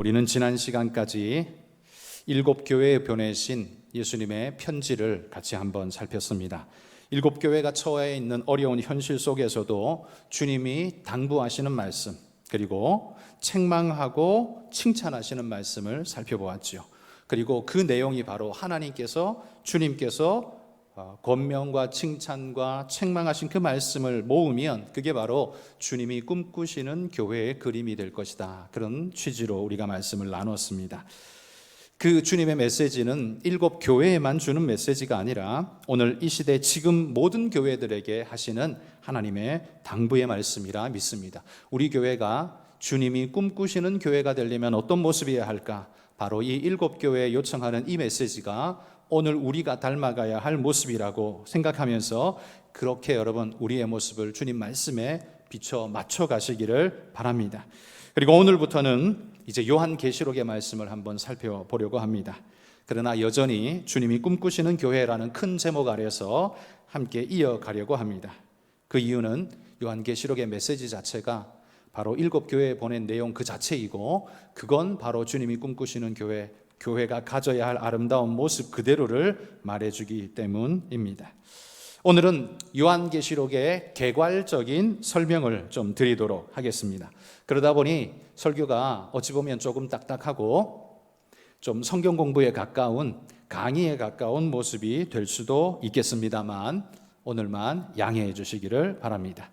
우리는 지난 시간까지 7교회에 보내신 예수님의 편지를 같이 한번 살폈습니다. 7교회가 처해 있는 어려운 현실 속에서도 주님이 당부하시는 말씀, 그리고 책망하고 칭찬하시는 말씀을 살펴보았죠. 그리고 그 내용이 바로 하나님께서, 주님께서 권면과 칭찬과 책망하신 그 말씀을 모으면 그게 바로 주님이 꿈꾸시는 교회의 그림이 될 것이다. 그런 취지로 우리가 말씀을 나눴습니다. 그 주님의 메시지는 7교회에만 주는 메시지가 아니라 오늘 이 시대 지금 모든 교회들에게 하시는 하나님의 당부의 말씀이라 믿습니다. 우리 교회가 주님이 꿈꾸시는 교회가 되려면 어떤 모습이어야 할까? 바로 이 7교회에 요청하는 이 메시지가 오늘 우리가 닮아가야 할 모습이라고 생각하면서 그렇게 여러분 우리의 모습을 주님 말씀에 비춰 맞춰 가시기를 바랍니다. 그리고 오늘부터는 이제 요한계시록의 말씀을 한번 살펴보려고 합니다. 그러나 여전히 주님이 꿈꾸시는 교회라는 큰 제목 아래서 함께 이어가려고 합니다. 그 이유는 요한계시록의 메시지 자체가 바로 7교회에 보낸 내용 그 자체이고, 그건 바로 주님이 꿈꾸시는 교회가 가져야 할 아름다운 모습 그대로를 말해주기 때문입니다. 오늘은 요한계시록의 개괄적인 설명을 좀 드리도록 하겠습니다. 그러다 보니 설교가 어찌 보면 조금 딱딱하고 좀 성경 공부에 가까운, 강의에 가까운 모습이 될 수도 있겠습니다만 오늘만 양해해 주시기를 바랍니다.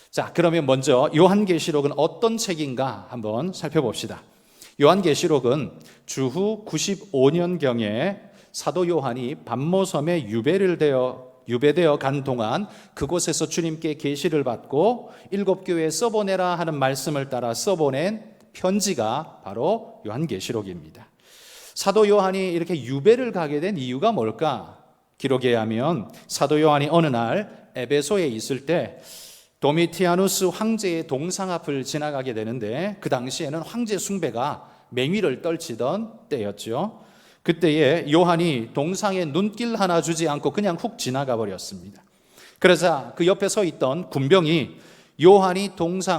자, 그러면 먼저 요한계시록은 어떤 책인가 한번 살펴봅시다. 요한계시록은 주후 95년경에 사도 요한이 반모섬에 유배되어 간 동안 그곳에서 주님께 계시를 받고 7교회에 써보내라 하는 말씀을 따라 써보낸 편지가 바로 요한계시록입니다. 사도 요한이 이렇게 유배를 가게 된 이유가 뭘까? 기록에 의하면 사도 요한이 어느 날 에베소에 있을 때 도미티아누스 황제의 동상 앞을 지나가게 되는데, 그 당시에는 황제 숭배가 맹위를 떨치던 때였죠. 그때에 요한이 동상에 눈길 하나 주지 않고 그냥 훅 지나가 버렸습니다. 그러자 그 옆에 서 있던 군병이 요한이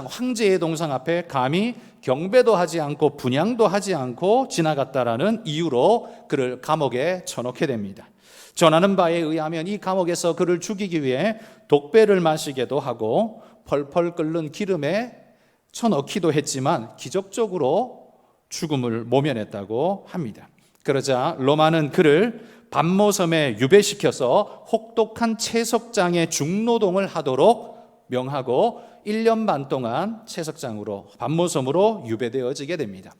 황제의 동상 앞에 감히 경배도 하지 않고 분향도 하지 않고 지나갔다라는 이유로 그를 감옥에 쳐넣게 됩니다. 전하는 바에 의하면 이 감옥에서 그를 죽이기 위해 독배를 마시게도 하고 펄펄 끓는 기름에 쳐넣기도 했지만 기적적으로 죽음을 모면했다고 합니다. 그러자 로마는 그를 반모섬에 유배시켜서 혹독한 채석장의 중노동을 하도록 명하고 1년 반 동안 채석장으로, 반모섬으로 유배되어지게 됩니다.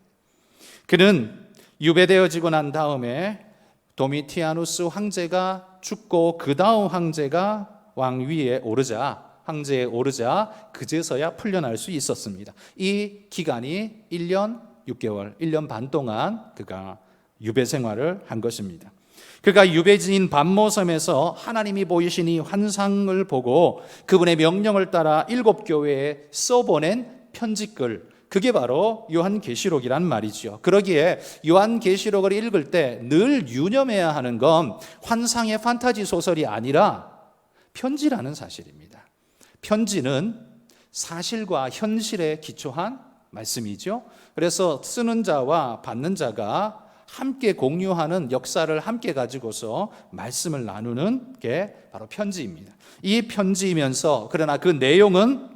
그는 유배되어지고 난 다음에 도미티아누스 황제가 죽고 그 다음 황제가 왕위에 오르자, 황제에 오르자 그제서야 풀려날 수 있었습니다. 이 기간이 1년 6개월, 1년 반 동안 그가 유배 생활을 한 것입니다. 그가 유배지인 반모섬에서 하나님이 보이신 이 환상을 보고 그분의 명령을 따라 7교회에 써보낸 편지글, 그게 바로 요한계시록이란 말이죠. 그러기에 요한계시록을 읽을 때 늘 유념해야 하는 건 환상의 판타지 소설이 아니라 편지라는 사실입니다. 편지는 사실과 현실에 기초한 말씀이죠. 그래서 쓰는 자와 받는 자가 함께 공유하는 역사를 함께 가지고서 말씀을 나누는 게 바로 편지입니다. 이 편지이면서 그러나 그 내용은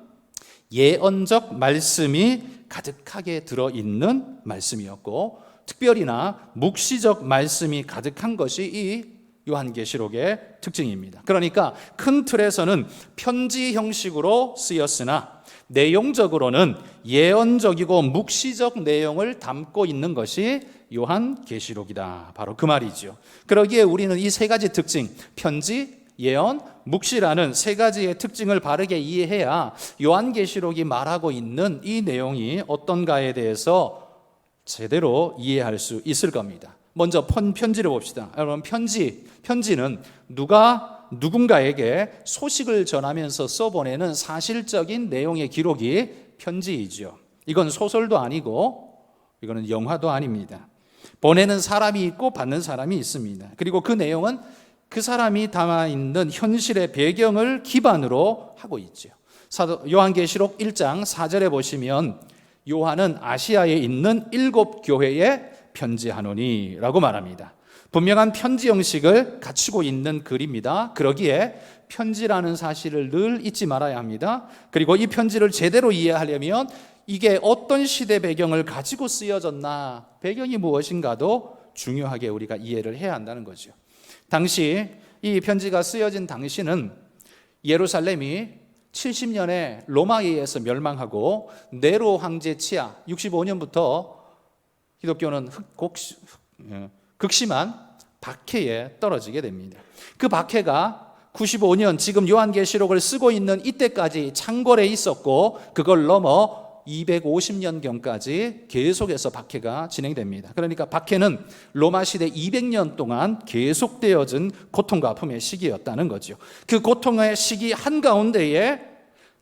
예언적 말씀이 가득하게 들어있는 말씀이었고, 특별히나 묵시적 말씀이 가득한 것이 이 요한계시록의 특징입니다. 그러니까 큰 틀에서는 편지 형식으로 쓰였으나 내용적으로는 예언적이고 묵시적 내용을 담고 있는 것이 요한계시록이다. 바로 그 말이죠. 그러기에 우리는 이 세 가지 특징, 편지, 예언, 묵시라는 세 가지의 특징을 바르게 이해해야 요한계시록이 말하고 있는 이 내용이 어떤가에 대해서 제대로 이해할 수 있을 겁니다. 먼저 편지를 봅시다. 여러분, 편지는 누군가에게 소식을 전하면서 써보내는 사실적인 내용의 기록이 편지이죠. 이건 소설도 아니고 이거는 영화도 아닙니다. 보내는 사람이 있고 받는 사람이 있습니다. 그리고 그 내용은 그 사람이 담아있는 현실의 배경을 기반으로 하고 있죠. 요한계시록 1장 4절에 보시면 요한은 아시아에 있는 7교회에 편지하노니 라고 말합니다. 분명한 편지 형식을 갖추고 있는 글입니다. 그러기에 편지라는 사실을 늘 잊지 말아야 합니다. 그리고 이 편지를 제대로 이해하려면 이게 어떤 시대 배경을 가지고 쓰여졌나, 배경이 무엇인가도 중요하게 우리가 이해를 해야 한다는 거죠. 당시 이 편지가 쓰여진 당시는 예루살렘이 70년에 로마에 의해서 멸망하고 네로 황제 치하 65년부터 기독교는 극심한 박해에 떨어지게 됩니다. 그 박해가 95년 지금 요한계시록을 쓰고 있는 이때까지 창궐에 있었고 그걸 넘어 250년경까지 계속해서 박해가 진행됩니다. 그러니까 박해는 로마 시대 200년 동안 계속되어진 고통과 아픔의 시기였다는 거죠. 그 고통의 시기 한가운데에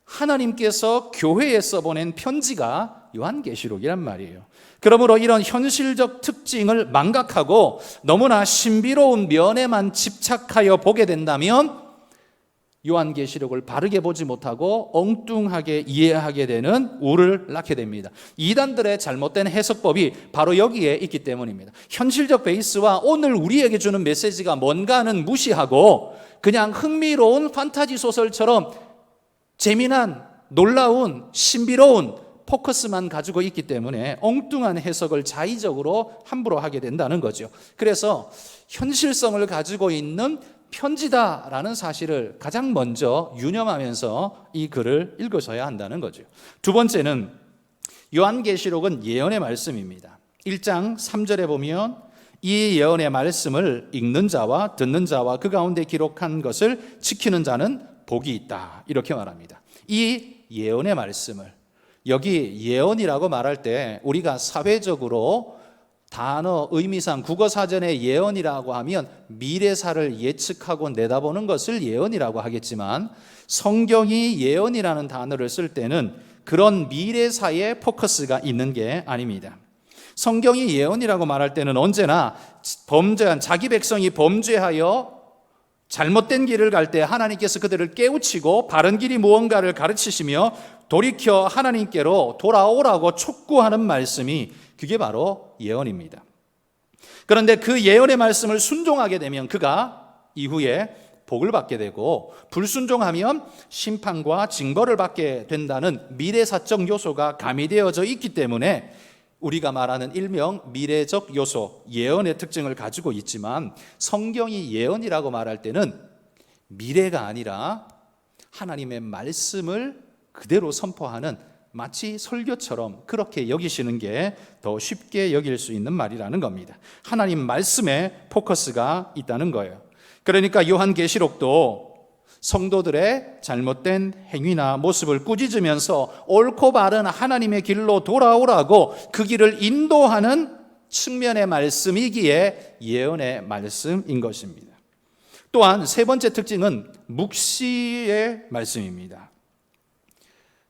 하나님께서 교회에 써보낸 편지가 요한계시록이란 말이에요. 그러므로 이런 현실적 특징을 망각하고 너무나 신비로운 면에만 집착하여 보게 된다면 요한계시록을 바르게 보지 못하고 엉뚱하게 이해하게 되는 우를 낳게 됩니다. 이단들의 잘못된 해석법이 바로 여기에 있기 때문입니다. 현실적 베이스와 오늘 우리에게 주는 메시지가 뭔가는 무시하고 그냥 흥미로운 판타지 소설처럼 재미난, 놀라운, 신비로운 포커스만 가지고 있기 때문에 엉뚱한 해석을 자의적으로 함부로 하게 된다는 거죠. 그래서 현실성을 가지고 있는 편지다라는 사실을 가장 먼저 유념하면서 이 글을 읽으셔야 한다는 거죠. 두 번째는 요한계시록은 예언의 말씀입니다. 1장 3절에 보면 이 예언의 말씀을 읽는 자와 듣는 자와 그 가운데 기록한 것을 지키는 자는 복이 있다, 이렇게 말합니다. 이 예언의 말씀을, 여기 예언이라고 말할 때 우리가 사회적으로 단어 의미상 국어사전에 예언이라고 하면 미래사를 예측하고 내다보는 것을 예언이라고 하겠지만 성경이 예언이라는 단어를 쓸 때는 그런 미래사에 포커스가 있는 게 아닙니다. 성경이 예언이라고 말할 때는 언제나 범죄한 자기 백성이 범죄하여 잘못된 길을 갈 때 하나님께서 그들을 깨우치고 바른 길이 무언가를 가르치시며 돌이켜 하나님께로 돌아오라고 촉구하는 말씀이 그게 바로 예언입니다. 그런데 그 예언의 말씀을 순종하게 되면 그가 이후에 복을 받게 되고 불순종하면 심판과 징벌을 받게 된다는 미래사적 요소가 가미되어져 있기 때문에 우리가 말하는 일명 미래적 요소, 예언의 특징을 가지고 있지만 성경이 예언이라고 말할 때는 미래가 아니라 하나님의 말씀을 그대로 선포하는 마치 설교처럼 그렇게 여기시는 게 더 쉽게 여길 수 있는 말이라는 겁니다. 하나님 말씀에 포커스가 있다는 거예요. 그러니까 요한계시록도 성도들의 잘못된 행위나 모습을 꾸짖으면서 옳고 바른 하나님의 길로 돌아오라고 그 길을 인도하는 측면의 말씀이기에 예언의 말씀인 것입니다. 또한 세 번째 특징은 묵시의 말씀입니다.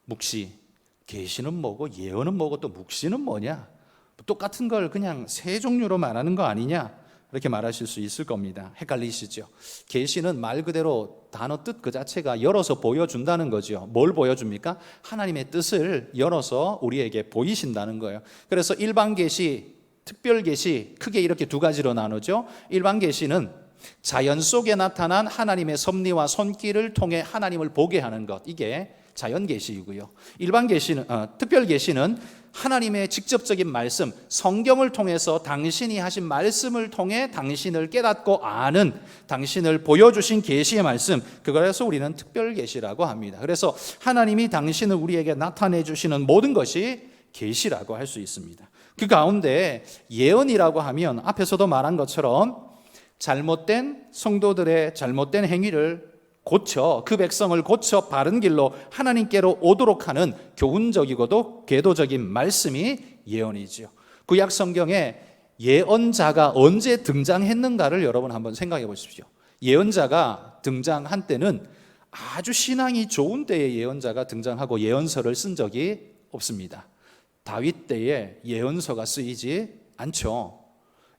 묵시, 계시는 뭐고 예언은 뭐고 또 묵시는 뭐냐? 똑같은 걸 그냥 세 종류로 말하는 거 아니냐? 이렇게 말하실 수 있을 겁니다. 헷갈리시죠? 계시는 말 그대로 단어 뜻 그 자체가 열어서 보여준다는 거죠. 뭘 보여줍니까? 하나님의 뜻을 열어서 우리에게 보이신다는 거예요. 그래서 일반 계시, 특별 계시 크게 이렇게 두 가지로 나누죠. 일반 계시는 자연 속에 나타난 하나님의 섭리와 손길을 통해 하나님을 보게 하는 것, 이게 자연 계시이고요. 일반 계시는 특별 계시는 하나님의 직접적인 말씀, 성경을 통해서 당신이 하신 말씀을 통해 당신을 깨닫고 아는, 당신을 보여주신 계시의 말씀, 그래서 우리는 특별 계시라고 합니다. 그래서 하나님이 당신을 우리에게 나타내 주시는 모든 것이 계시라고 할 수 있습니다. 그 가운데 예언이라고 하면 앞에서도 말한 것처럼 잘못된 성도들의 잘못된 행위를 고쳐, 그 백성을 고쳐 바른 길로 하나님께로 오도록 하는 교훈적이고도 계도적인 말씀이 예언이죠. 구약 성경에 예언자가 언제 등장했는가를 여러분 한번 생각해 보십시오. 예언자가 등장한 때는 아주 신앙이 좋은 때에 예언자가 등장하고 예언서를 쓴 적이 없습니다. 다윗 때에 예언서가 쓰이지 않죠.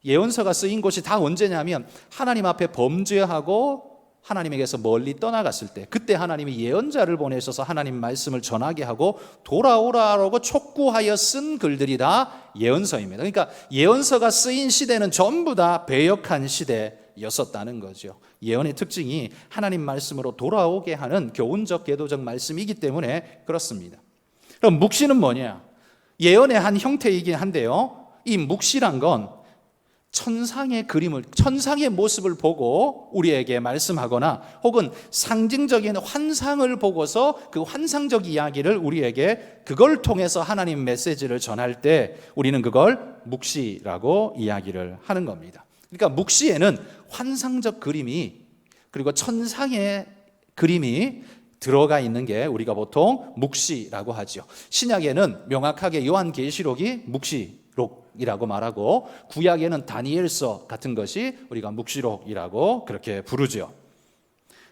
예언서가 쓰인 곳이 다 언제냐면 하나님 앞에 범죄하고 하나님에게서 멀리 떠나갔을 때, 그때 하나님이 예언자를 보내셔서 하나님 말씀을 전하게 하고 돌아오라고 촉구하여 쓴 글들이 다 예언서입니다. 그러니까 예언서가 쓰인 시대는 전부 다 배역한 시대였었다는 거죠. 예언의 특징이 하나님 말씀으로 돌아오게 하는 교훈적 계도적 말씀이기 때문에 그렇습니다. 그럼 묵시는 뭐냐? 예언의 한 형태이긴 한데요, 이 묵시란 건 천상의 그림을, 천상의 모습을 보고 우리에게 말씀하거나 혹은 상징적인 환상을 보고서 그 환상적 이야기를 우리에게, 그걸 통해서 하나님 메시지를 전할 때 우리는 그걸 묵시라고 이야기를 하는 겁니다. 그러니까 묵시에는 환상적 그림이, 그리고 천상의 그림이 들어가 있는 게 우리가 보통 묵시라고 하죠. 신약에는 명확하게 요한계시록이 묵시록이라고 말하고, 구약에는 다니엘서 같은 것이 우리가 묵시록이라고 그렇게 부르죠.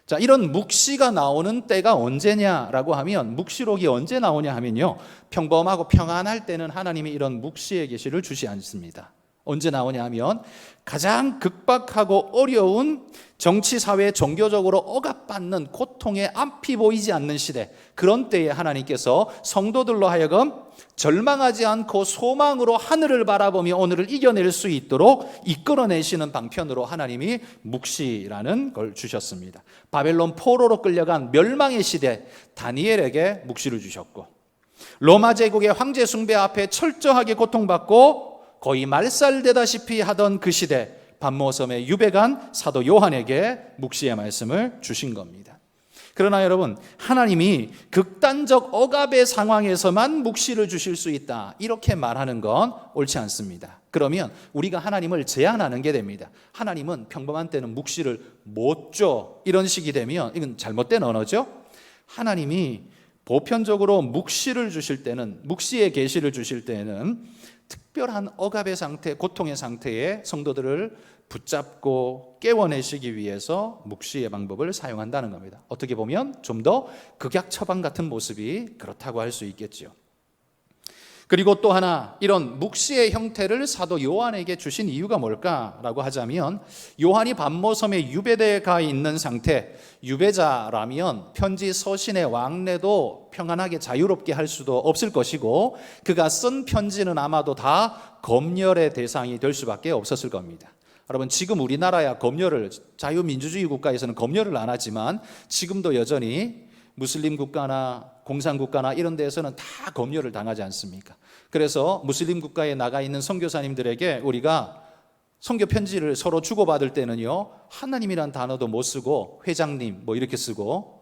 자, 이런 묵시가 나오는 때가 언제냐라고 하면, 묵시록이 언제 나오냐 하면요, 평범하고 평안할 때는 하나님이 이런 묵시의 계시를 주시 않습니다. 언제 나오냐 하면 가장 극박하고 어려운 정치, 사회, 종교적으로 억압받는 고통의 앞이 보이지 않는 시대, 그런 때에 하나님께서 성도들로 하여금 절망하지 않고 소망으로 하늘을 바라보며 오늘을 이겨낼 수 있도록 이끌어내시는 방편으로 하나님이 묵시라는 걸 주셨습니다. 바벨론 포로로 끌려간 멸망의 시대, 다니엘에게 묵시를 주셨고, 로마 제국의 황제 숭배 앞에 철저하게 고통받고 거의 말살되다시피 하던 그 시대, 반모섬에 유배간 사도 요한에게 묵시의 말씀을 주신 겁니다. 그러나 여러분, 하나님이 극단적 억압의 상황에서만 묵시를 주실 수 있다, 이렇게 말하는 건 옳지 않습니다. 그러면 우리가 하나님을 제한하는 게 됩니다. 하나님은 평범한 때는 묵시를 못 줘, 이런 식이 되면 이건 잘못된 언어죠. 하나님이 보편적으로 묵시를 주실 때는, 묵시의 계시를 주실 때는 특별한 억압의 상태, 고통의 상태에 성도들을 붙잡고 깨워내시기 위해서 묵시의 방법을 사용한다는 겁니다. 어떻게 보면 좀 더 극약 처방 같은 모습이 그렇다고 할 수 있겠죠. 그리고 또 하나, 이런 묵시의 형태를 사도 요한에게 주신 이유가 뭘까라고 하자면, 요한이 반모섬에 유배되어 가 있는 상태, 유배자라면 편지 서신의 왕래도 평안하게 자유롭게 할 수도 없을 것이고, 그가 쓴 편지는 아마도 다 검열의 대상이 될 수밖에 없었을 겁니다. 여러분, 지금 우리나라야 검열을, 자유민주주의 국가에서는 검열을 안 하지만 지금도 여전히 무슬림 국가나 공산국가나 이런 데에서는 다 검열을 당하지 않습니까? 그래서 무슬림 국가에 나가 있는 선교사님들에게 우리가 선교 편지를 서로 주고받을 때는요, 하나님이란 단어도 못 쓰고 회장님 뭐 이렇게 쓰고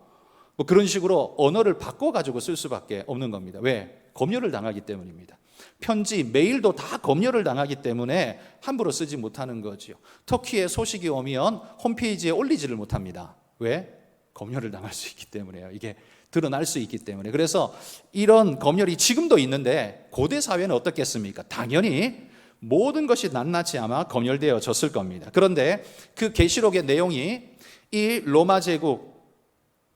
뭐 그런 식으로 언어를 바꿔가지고 쓸 수밖에 없는 겁니다. 왜? 검열을 당하기 때문입니다. 편지, 메일도 다 검열을 당하기 때문에 함부로 쓰지 못하는 거죠. 터키에 소식이 오면 홈페이지에 올리지를 못합니다. 왜? 검열을 당할 수 있기 때문에요. 이게 드러날 수 있기 때문에. 그래서 이런 검열이 지금도 있는데, 고대 사회는 어떻겠습니까? 당연히 모든 것이 낱낱이 아마 검열되어졌을 겁니다. 그런데 그 계시록의 내용이 이 로마 제국,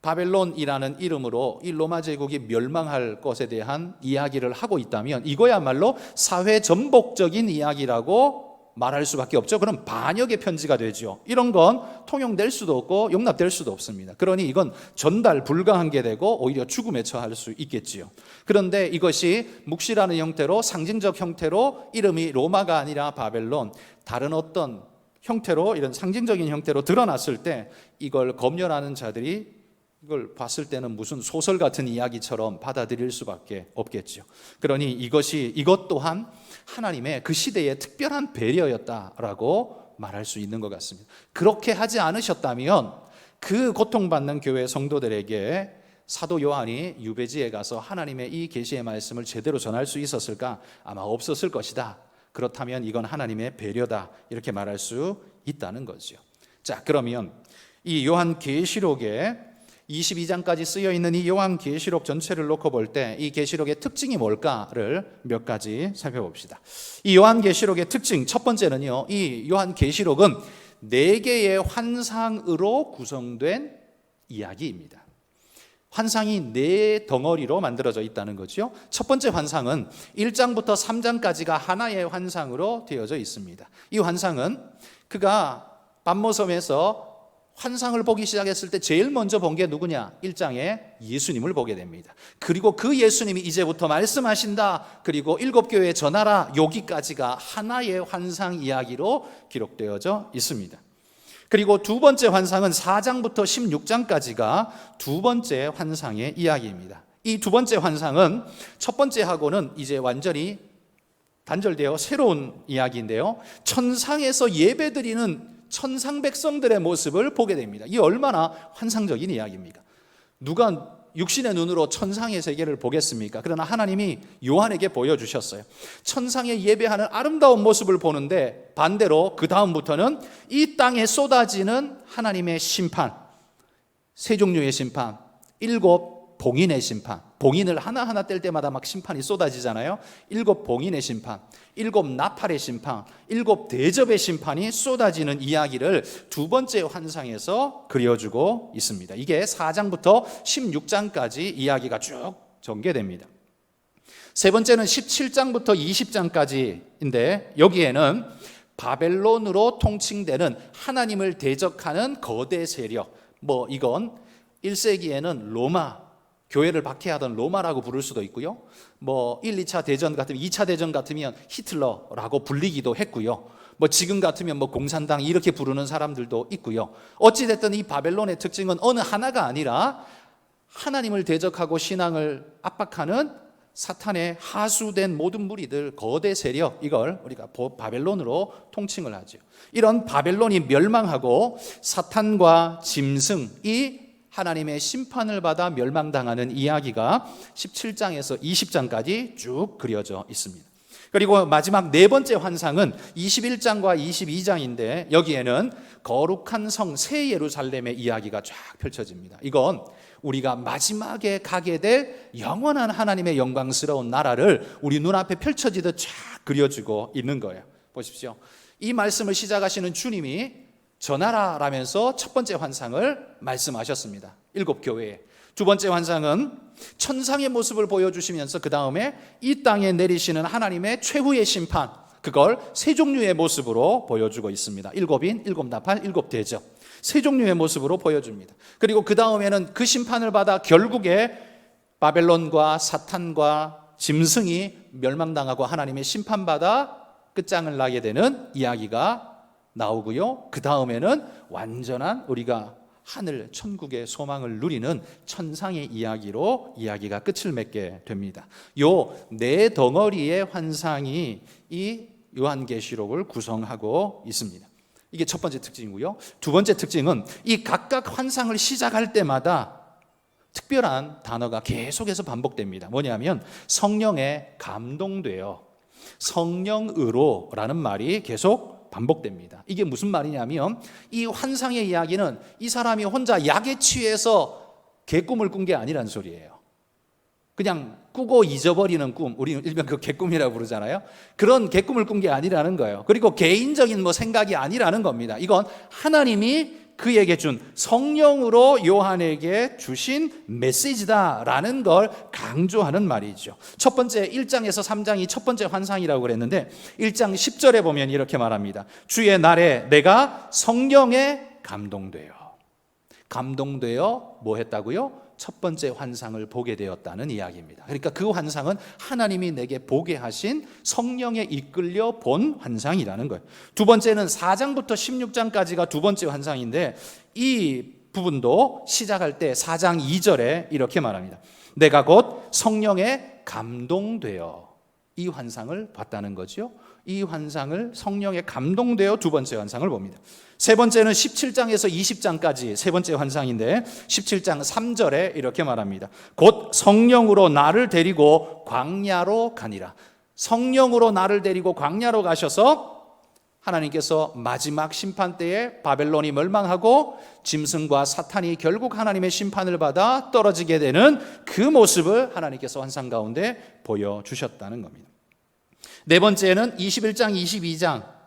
바벨론이라는 이름으로 이 로마 제국이 멸망할 것에 대한 이야기를 하고 있다면, 이거야말로 사회 전복적인 이야기라고 말할 수밖에 없죠. 그럼 반역의 편지가 되죠. 이런 건 통용될 수도 없고 용납될 수도 없습니다. 그러니 이건 전달 불가한 게 되고 오히려 죽음에 처할 수 있겠지요. 그런데 이것이 묵시라는 형태로, 상징적 형태로, 이름이 로마가 아니라 바벨론, 다른 어떤 형태로, 이런 상징적인 형태로 드러났을 때, 이걸 검열하는 자들이 이걸 봤을 때는 무슨 소설 같은 이야기처럼 받아들일 수밖에 없겠죠. 그러니 이것 또한 하나님의 그 시대의 특별한 배려였다라고 말할 수 있는 것 같습니다. 그렇게 하지 않으셨다면 그 고통받는 교회 성도들에게 사도 요한이 유배지에 가서 하나님의 이 계시의 말씀을 제대로 전할 수 있었을까? 아마 없었을 것이다. 그렇다면 이건 하나님의 배려다, 이렇게 말할 수 있다는 거죠. 자, 그러면 이 요한계시록에 22장까지 쓰여 있는 이 요한계시록 전체를 놓고 볼 때 이 계시록의 특징이 뭘까를 몇 가지 살펴봅시다. 이 요한계시록의 특징 첫 번째는요, 이 요한계시록은 4개의 환상으로 구성된 이야기입니다. 환상이 4덩어리로 만들어져 있다는 거죠. 첫 번째 환상은 1장부터 3장까지가 하나의 환상으로 되어져 있습니다. 이 환상은 그가 반모섬에서 환상을 보기 시작했을 때 제일 먼저 본 게 누구냐? 1장에 예수님을 보게 됩니다. 그리고 그 예수님이 이제부터 말씀하신다. 그리고 7교회에 전하라. 여기까지가 하나의 환상 이야기로 기록되어져 있습니다. 그리고 두 번째 환상은 4장부터 16장까지가 두 번째 환상의 이야기입니다. 이 두 번째 환상은 첫 번째하고는 이제 완전히 단절되어 새로운 이야기인데요. 천상에서 예배드리는 천상 백성들의 모습을 보게 됩니다. 이게 얼마나 환상적인 이야기입니까? 누가 육신의 눈으로 천상의 세계를 보겠습니까? 그러나 하나님이 요한에게 보여주셨어요. 천상에 예배하는 아름다운 모습을 보는데 반대로 그 다음부터는 이 땅에 쏟아지는 하나님의 심판, 세 종류의 심판, 7 봉인의 심판, 봉인을 하나하나 뗄 때마다 막 심판이 쏟아지잖아요. 7 봉인의 심판, 7 나팔의 심판, 7 대접의 심판이 쏟아지는 이야기를 두 번째 환상에서 그려주고 있습니다. 이게 4장부터 16장까지 이야기가 쭉 전개됩니다. 세 번째는 17장부터 20장까지인데 여기에는 바벨론으로 통칭되는 하나님을 대적하는 거대 세력, 이건 1세기에는 로마, 교회를 박해하던 로마라고 부를 수도 있고요. 1, 2차 대전 같으면 2차 대전 같으면 히틀러라고 불리기도 했고요. 지금 같으면 공산당 이렇게 부르는 사람들도 있고요. 어찌 됐든 이 바벨론의 특징은 어느 하나가 아니라 하나님을 대적하고 신앙을 압박하는 사탄의 하수된 모든 무리들, 거대 세력, 이걸 우리가 바벨론으로 통칭을 하죠. 이런 바벨론이 멸망하고 사탄과 짐승이 하나님의 심판을 받아 멸망당하는 이야기가 17장에서 20장까지 쭉 그려져 있습니다. 그리고 마지막 네 번째 환상은 21장과 22장인데 여기에는 거룩한 성 새 예루살렘의 이야기가 쫙 펼쳐집니다. 이건 우리가 마지막에 가게 될 영원한 하나님의 영광스러운 나라를 우리 눈앞에 펼쳐지듯 쫙 그려주고 있는 거예요. 보십시오. 이 말씀을 시작하시는 주님이 전하라 라면서 첫 번째 환상을 말씀하셨습니다. 7교회에. 두 번째 환상은 천상의 모습을 보여주시면서 그 다음에 이 땅에 내리시는 하나님의 최후의 심판, 그걸 세 종류의 모습으로 보여주고 있습니다. 7인, 7 나팔, 7 대접. 세 종류의 모습으로 보여줍니다. 그리고 그 다음에는 그 심판을 받아 결국에 바벨론과 사탄과 짐승이 멸망당하고 하나님의 심판받아 끝장을 나게 되는 이야기가 나오고요. 그 다음에는 완전한 우리가 하늘 천국의 소망을 누리는 천상의 이야기로 이야기가 끝을 맺게 됩니다. 요 네 덩어리의 환상이 이 요한계시록을 구성하고 있습니다. 이게 첫 번째 특징이고요. 두 번째 특징은 이 각각 환상을 시작할 때마다 특별한 단어가 계속해서 반복됩니다. 뭐냐면 성령에 감동되어, 성령으로라는 말이 계속 반복됩니다. 이게 무슨 말이냐면 이 환상의 이야기는 이 사람이 혼자 약에 취해서 개꿈을 꾼 게 아니란 소리예요. 그냥 꾸고 잊어버리는 꿈, 우리는 일명 그 개꿈이라고 부르잖아요. 그런 개꿈을 꾼 게 아니라는 거예요. 그리고 개인적인 생각이 아니라는 겁니다. 이건 하나님이 그에게 준 성령으로 요한에게 주신 메시지다라는 걸 강조하는 말이죠. 첫 번째 1장에서 3장이 첫 번째 환상이라고 그랬는데 1장 10절에 보면 이렇게 말합니다. 주의 날에 내가 성령에 감동되어 뭐 했다고요? 첫 번째 환상을 보게 되었다는 이야기입니다. 그러니까 그 환상은 하나님이 내게 보게 하신 성령에 이끌려 본 환상이라는 거예요. 두 번째는 4장부터 16장까지가 두 번째 환상인데 이 부분도 시작할 때 4장 2절에 이렇게 말합니다. 내가 곧 성령에 감동되어 이 환상을 봤다는 거죠. 이 환상을 성령에 감동되어 두 번째 환상을 봅니다. 세 번째는 17장에서 20장까지 세 번째 환상인데 17장 3절에 이렇게 말합니다. 곧 성령으로 나를 데리고 광야로 가니라. 성령으로 나를 데리고 광야로 가셔서 하나님께서 마지막 심판 때에 바벨론이 멸망하고 짐승과 사탄이 결국 하나님의 심판을 받아 떨어지게 되는 그 모습을 하나님께서 환상 가운데 보여주셨다는 겁니다. 네 번째는 21장, 22장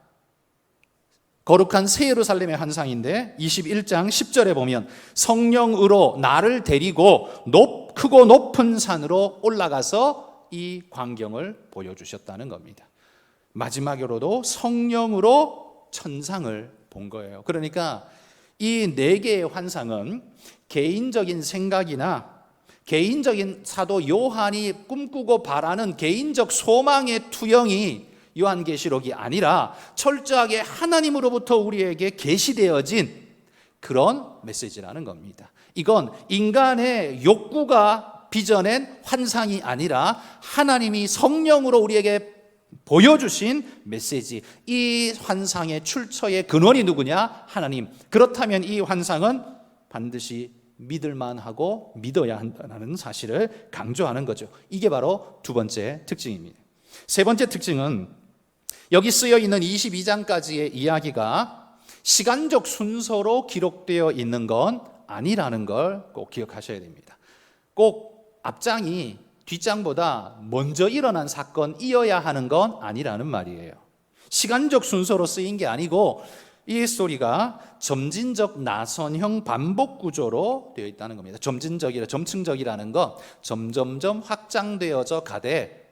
거룩한 새 예루살렘의 환상인데 21장 10절에 보면 성령으로 나를 데리고 크고 높은 산으로 올라가서 이 광경을 보여주셨다는 겁니다. 마지막으로도 성령으로 천상을 본 거예요. 그러니까 이 네 개의 환상은 개인적인 생각이나 개인적인 사도 요한이 꿈꾸고 바라는 개인적 소망의 투영이 요한계시록이 아니라 철저하게 하나님으로부터 우리에게 계시되어진 그런 메시지라는 겁니다. 이건 인간의 욕구가 빚어낸 환상이 아니라 하나님이 성령으로 우리에게 보여주신 메시지. 이 환상의 출처의 근원이 누구냐? 하나님. 그렇다면 이 환상은 반드시 믿을만하고 믿어야 한다는 사실을 강조하는 거죠. 이게 바로 두 번째 특징입니다. 세 번째 특징은 여기 쓰여 있는 22장까지의 이야기가 시간적 순서로 기록되어 있는 건 아니라는 걸 꼭 기억하셔야 됩니다. 꼭 앞장이 뒷장보다 먼저 일어난 사건이어야 하는 건 아니라는 말이에요. 시간적 순서로 쓰인 게 아니고 이 스토리가 점진적 나선형 반복 구조로 되어 있다는 겁니다. 점층적이라는 건 점점점 확장되어져 가되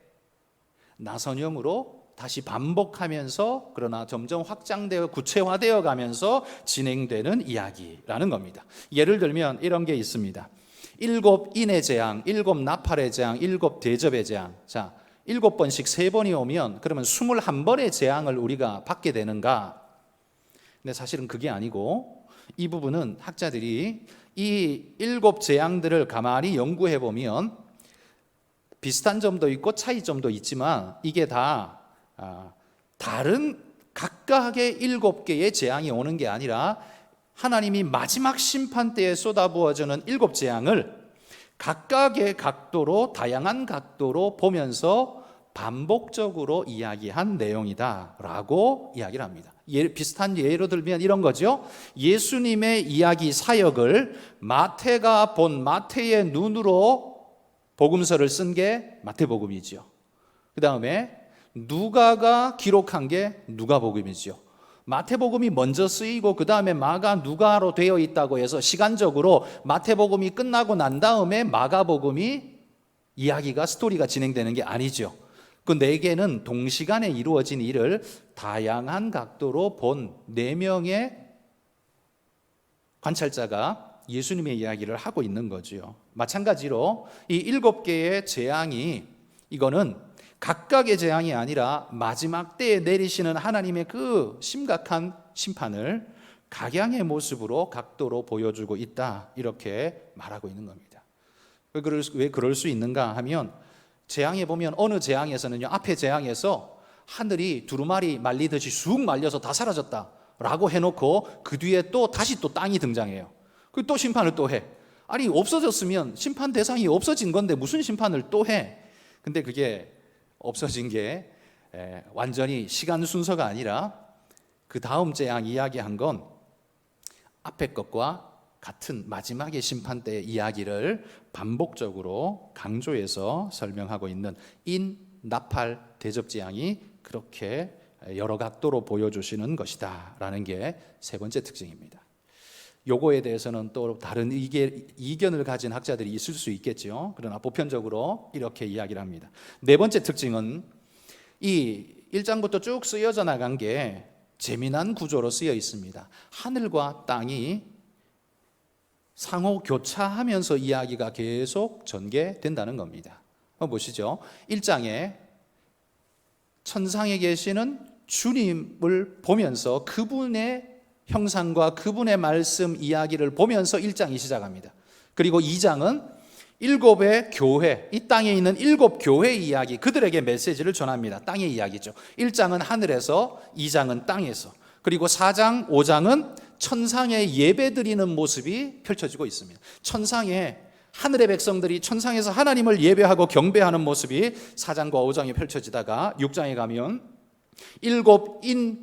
나선형으로 다시 반복하면서 그러나 점점 확장되어 구체화되어 가면서 진행되는 이야기라는 겁니다. 예를 들면 이런 게 있습니다. 7인의 재앙, 7 나팔의 재앙, 7 대접의 재앙. 자, 7번씩 3번이 오면 그러면 21번의 재앙을 우리가 받게 되는가? 근데 사실은 그게 아니고 이 부분은 학자들이 이 7 재앙들을 가만히 연구해 보면 비슷한 점도 있고 차이점도 있지만 이게 다 다른 각각의 7개의 재앙이 오는 게 아니라 하나님이 마지막 심판 때에 쏟아부어주는 7 재앙을 각각의 각도로 다양한 각도로 보면서 반복적으로 이야기한 내용이다라고 이야기를 합니다. 비슷한 예로 들면 이런 거죠. 예수님의 이야기 사역을 마태가 본 마태의 눈으로 복음서를 쓴 게 마태복음이죠. 그 다음에 누가가 기록한 게 누가복음이죠. 마태복음이 먼저 쓰이고 그 다음에 마가 누가로 되어 있다고 해서 시간적으로 마태복음이 끝나고 난 다음에 마가복음이 이야기가 스토리가 진행되는 게 아니죠. 그 네 개는 동시간에 이루어진 일을 다양한 각도로 본 4명의 관찰자가 예수님의 이야기를 하고 있는 거죠. 마찬가지로 이 7개의 재앙이 이거는 각각의 재앙이 아니라 마지막 때에 내리시는 하나님의 그 심각한 심판을 각양의 모습으로 각도로 보여주고 있다 이렇게 말하고 있는 겁니다. 왜 그럴 수 있는가 하면 재앙에 보면 어느 재앙에서는요 앞에 재앙에서 하늘이 두루마리 말리듯이 쑥 말려서 다 사라졌다라고 해놓고 그 뒤에 또 다시 또 땅이 등장해요. 그 또 심판을 또 해. 아니 없어졌으면 심판 대상이 없어진 건데 무슨 심판을 또 해? 근데 그게 없어진 게 완전히 시간 순서가 아니라 그 다음 재앙 이야기한 건 앞에 것과 같은 마지막의 심판 때의 이야기를 반복적으로 강조해서 설명하고 있는 인, 나팔, 대접 재앙이 그렇게 여러 각도로 보여주시는 것이다 라는 게 세 번째 특징입니다. 요거에 대해서는 또 다른 이견을 가진 학자들이 있을 수 있겠죠. 그러나 보편적으로 이렇게 이야기를 합니다. 네 번째 특징은 이 1장부터 쭉 쓰여져 나간 게 재미난 구조로 쓰여 있습니다. 하늘과 땅이 상호 교차하면서 이야기가 계속 전개된다는 겁니다. 보시죠. 1장에 천상에 계시는 주님을 보면서 그분의 형상과 그분의 말씀 이야기를 보면서 1장이 시작합니다. 그리고 2장은 7의 교회, 이 땅에 있는 7 교회 이야기, 그들에게 메시지를 전합니다. 땅의 이야기죠. 1장은 하늘에서, 2장은 땅에서, 그리고 4장, 5장은 천상에 예배 드리는 모습이 펼쳐지고 있습니다. 천상에 하늘의 백성들이 천상에서 하나님을 예배하고 경배하는 모습이 4장과 5장에 펼쳐지다가 6장에 가면 7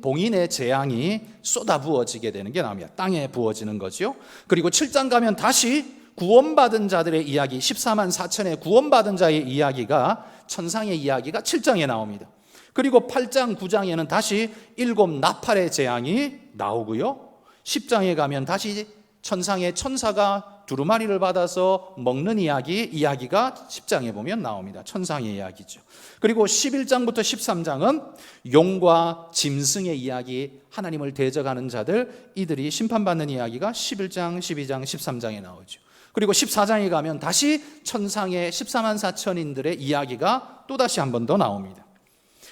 봉인의 재앙이 쏟아부어지게 되는 게 나옵니다. 땅에 부어지는 거죠. 그리고 7장 가면 다시 구원받은 자들의 이야기, 14만 4천의 구원받은 자의 이야기가 천상의 이야기가 7장에 나옵니다. 그리고 8장, 9장에는 다시 7 나팔의 재앙이 나오고요. 10장에 가면 다시 천상의 천사가 두루마리를 받아서 먹는 이야기가 10장에 보면 나옵니다. 천상의 이야기죠. 그리고 11장부터 13장은 용과 짐승의 이야기, 하나님을 대적하는 자들, 이들이 심판받는 이야기가 11장, 12장, 13장에 나오죠. 그리고 14장에 가면 다시 천상의 14만 4천인들의 이야기가 또다시 한 번 더 나옵니다.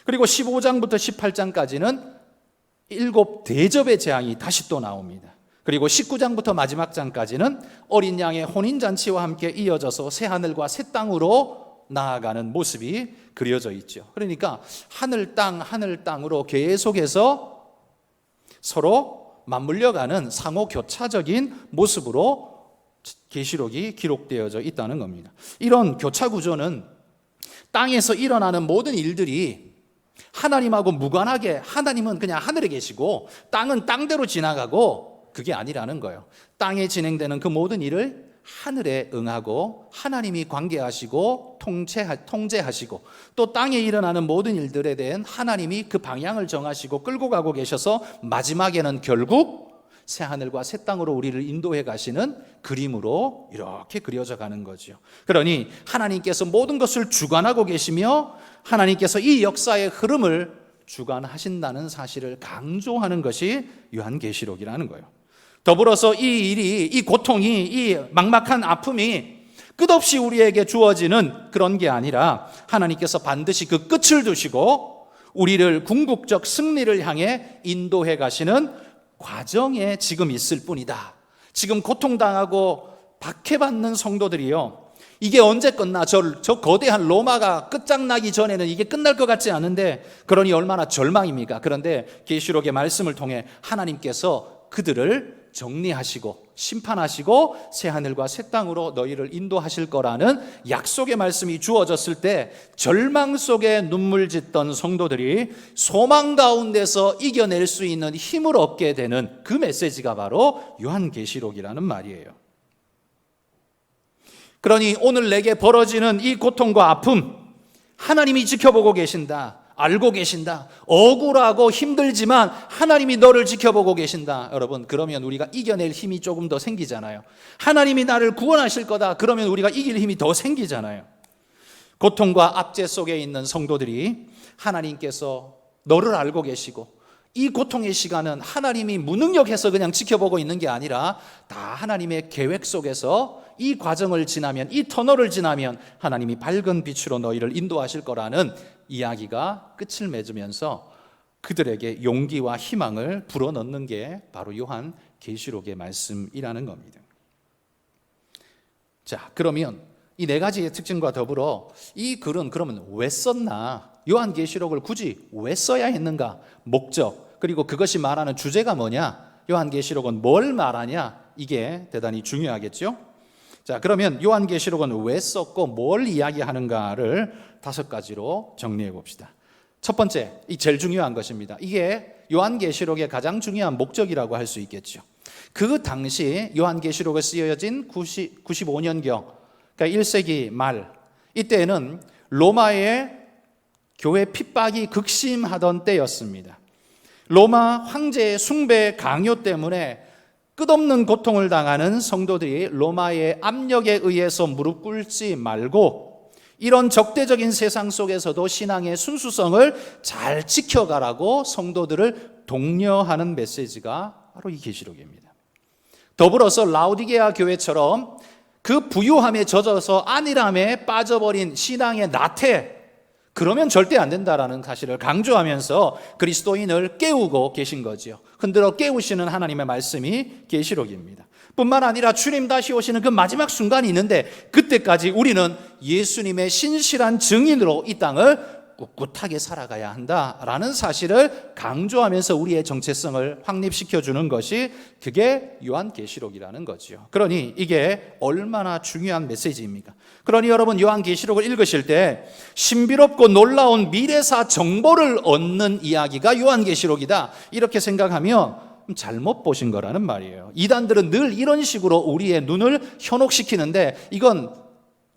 그리고 15장부터 18장까지는 7 대접의 재앙이 다시 또 나옵니다. 그리고 19장부터 마지막 장까지는 어린 양의 혼인잔치와 함께 이어져서 새하늘과 새 땅으로 나아가는 모습이 그려져 있죠. 그러니까 하늘 땅으로 계속해서 서로 맞물려가는 상호 교차적인 모습으로 계시록이 기록되어져 있다는 겁니다. 이런 교차 구조는 땅에서 일어나는 모든 일들이 하나님하고 무관하게, 하나님은 그냥 하늘에 계시고 땅은 땅대로 지나가고, 그게 아니라는 거예요. 땅에 진행되는 그 모든 일을 하늘에 응하고 하나님이 관계하시고 통제하시고, 또 땅에 일어나는 모든 일들에 대한 하나님이 그 방향을 정하시고 끌고 가고 계셔서 마지막에는 결국 새하늘과 새 땅으로 우리를 인도해 가시는 그림으로 이렇게 그려져 가는 거죠. 그러니 하나님께서 모든 것을 주관하고 계시며 하나님께서 이 역사의 흐름을 주관하신다는 사실을 강조하는 것이 요한계시록이라는 거예요. 더불어서 이 일이, 이 고통이, 이 막막한 아픔이 끝없이 우리에게 주어지는 그런 게 아니라 하나님께서 반드시 그 끝을 두시고 우리를 궁극적 승리를 향해 인도해 가시는 과정에 지금 있을 뿐이다. 지금 고통당하고 박해받는 성도들이요, 이게 언제 끝나? 저 거대한 로마가 끝장나기 전에는 이게 끝날 것 같지 않은데, 그러니 얼마나 절망입니까? 그런데 계시록의 말씀을 통해 하나님께서 그들을 정리하시고 심판하시고 새하늘과 새 땅으로 너희를 인도하실 거라는 약속의 말씀이 주어졌을 때, 절망 속에 눈물 짓던 성도들이 소망 가운데서 이겨낼 수 있는 힘을 얻게 되는 그 메시지가 바로 요한계시록이라는 말이에요. 그러니 오늘 내게 벌어지는 이 고통과 아픔, 하나님이 지켜보고 계신다, 알고 계신다, 억울하고 힘들지만 하나님이 너를 지켜보고 계신다. 여러분, 그러면 우리가 이겨낼 힘이 조금 더 생기잖아요. 하나님이 나를 구원하실 거다, 그러면 우리가 이길 힘이 더 생기잖아요. 고통과 압제 속에 있는 성도들이 하나님께서 너를 알고 계시고, 이 고통의 시간은 하나님이 무능력해서 그냥 지켜보고 있는 게 아니라 다 하나님의 계획 속에서 이 과정을 지나면, 이 터널을 지나면 하나님이 밝은 빛으로 너희를 인도하실 거라는 이야기가 끝을 맺으면서 그들에게 용기와 희망을 불어넣는 게 바로 요한 계시록의 말씀이라는 겁니다. 자, 그러면 이 네 가지의 특징과 더불어 이 글은 그러면 왜 썼나? 요한 계시록을 굳이 왜 써야 했는가? 목적, 그리고 그것이 말하는 주제가 뭐냐? 요한 계시록은 뭘 말하냐? 이게 대단히 중요하겠죠? 자, 그러면 요한 계시록은 왜 썼고 뭘 이야기하는가를 5가지로 정리해 봅시다. 첫 번째, 이 제일 중요한 것입니다. 이게 요한 계시록의 가장 중요한 목적이라고 할 수 있겠죠. 그 당시 요한 계시록에 쓰여진 95년경, 그러니까 1세기 말, 이때는 로마의 교회 핍박이 극심하던 때였습니다. 로마 황제의 숭배 강요 때문에 끝없는 고통을 당하는 성도들이 로마의 압력에 의해서 무릎 꿇지 말고 이런 적대적인 세상 속에서도 신앙의 순수성을 잘 지켜가라고 성도들을 독려하는 메시지가 바로 이 계시록입니다. 더불어서 라오디게아 교회처럼 그 부유함에 젖어서 안일함에 빠져버린 신앙의 나태, 그러면 절대 안 된다라는 사실을 강조하면서 그리스도인을 깨우고 계신 거지요. 흔들어 깨우시는 하나님의 말씀이 계시록입니다. 뿐만 아니라 주님 다시 오시는 그 마지막 순간이 있는데, 그때까지 우리는 예수님의 신실한 증인으로 이 땅을 꿋꿋하게 살아가야 한다라는 사실을 강조하면서 우리의 정체성을 확립시켜주는 것이 그게 요한계시록이라는 거죠. 그러니 이게 얼마나 중요한 메시지입니까? 그러니 여러분, 요한계시록을 읽으실 때 신비롭고 놀라운 미래사 정보를 얻는 이야기가 요한계시록이다, 이렇게 생각하면 잘못 보신 거라는 말이에요. 이단들은 늘 이런 식으로 우리의 눈을 현혹시키는데 이건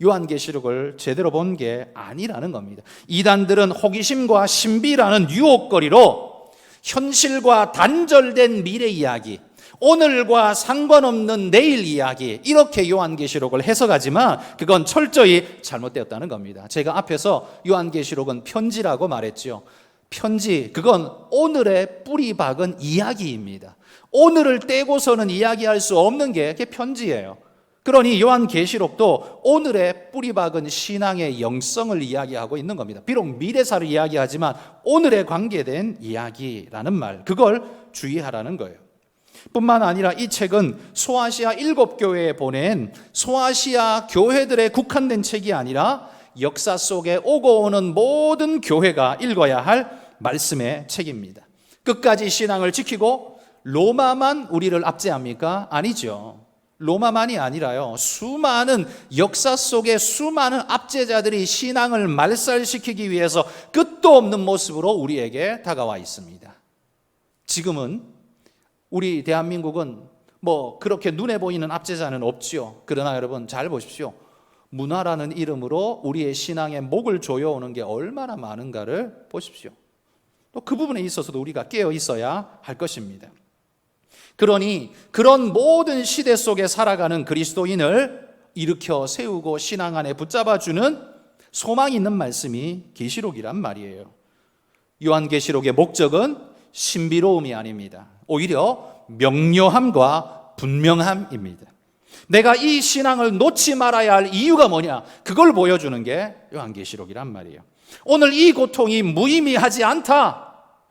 요한계시록을 제대로 본 게 아니라는 겁니다. 이단들은 호기심과 신비라는 유혹거리로 현실과 단절된 미래 이야기, 오늘과 상관없는 내일 이야기, 이렇게 요한계시록을 해석하지만 그건 철저히 잘못되었다는 겁니다. 제가 앞에서 요한계시록은 편지라고 말했죠. 편지, 그건 오늘의 뿌리 박은 이야기입니다. 오늘을 떼고서는 이야기할 수 없는 게 그게 편지예요. 그러니 요한계시록도 오늘의 뿌리 박은 신앙의 영성을 이야기하고 있는 겁니다. 비록 미래사를 이야기하지만 오늘에 관계된 이야기라는 말, 그걸 주의하라는 거예요. 뿐만 아니라 이 책은 소아시아 7교회에 보낸 소아시아 교회들에 국한된 책이 아니라 역사 속에 오고 오는 모든 교회가 읽어야 할 말씀의 책입니다. 끝까지 신앙을 지키고 로마만 우리를 압제합니까? 아니죠. 로마만이 아니라요, 수많은 역사 속에 수많은 압제자들이 신앙을 말살시키기 위해서 끝도 없는 모습으로 우리에게 다가와 있습니다. 지금은 우리 대한민국은 뭐 그렇게 눈에 보이는 압제자는 없지요. 그러나 여러분 잘 보십시오. 문화라는 이름으로 우리의 신앙의 목을 조여오는 게 얼마나 많은가를 보십시오. 또 그 부분에 있어서도 우리가 깨어 있어야 할 것입니다. 그러니 그런 모든 시대 속에 살아가는 그리스도인을 일으켜 세우고 신앙 안에 붙잡아주는 소망이 있는 말씀이 계시록이란 말이에요. 요한계시록의 목적은 신비로움이 아닙니다. 오히려 명료함과 분명함입니다. 내가 이 신앙을 놓지 말아야 할 이유가 뭐냐, 그걸 보여주는 게 요한계시록이란 말이에요. 오늘 이 고통이 무의미하지 않다,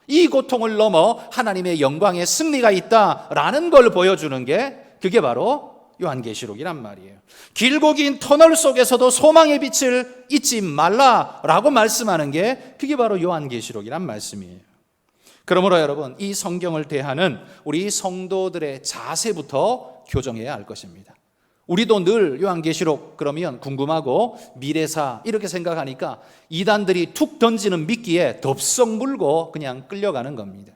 이 고통을 넘어 하나님의 영광의 승리가 있다라는 걸 보여주는 게 그게 바로 요한계시록이란 말이에요. 길고 긴 터널 속에서도 소망의 빛을 잊지 말라라고 말씀하는 게 그게 바로 요한계시록이란 말씀이에요. 그러므로 여러분, 이 성경을 대하는 우리 성도들의 자세부터 교정해야 할 것입니다. 우리도 늘 요한계시록 그러면 궁금하고 미래사 이렇게 생각하니까 이단들이 툭 던지는 미끼에 덥석 물고 그냥 끌려가는 겁니다.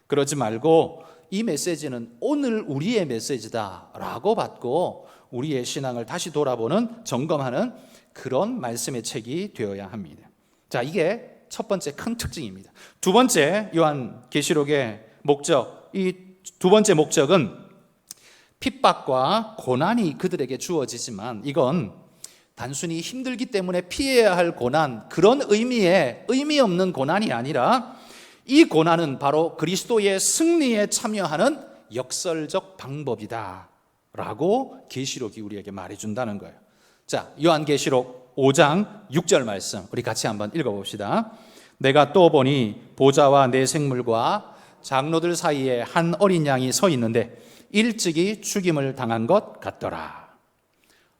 그러지 말고 이 메시지는 오늘 우리의 메시지다라고 받고 우리의 신앙을 다시 돌아보는, 점검하는 그런 말씀의 책이 되어야 합니다. 자, 이게 첫 번째 큰 특징입니다. 두 번째 요한계시록의 목적, 이 두 번째 목적은 핍박과 고난이 그들에게 주어지지만 이건 단순히 힘들기 때문에 피해야 할 고난, 그런 의미의 의미 없는 고난이 아니라 이 고난은 바로 그리스도의 승리에 참여하는 역설적 방법이다 라고 계시록이 우리에게 말해준다는 거예요. 자, 요한계시록 5장 6절 말씀 우리 같이 한번 읽어봅시다. 내가 또 보니 보좌와 내 생물과 장로들 사이에 한 어린 양이 서 있는데 일찍이 죽임을 당한 것 같더라.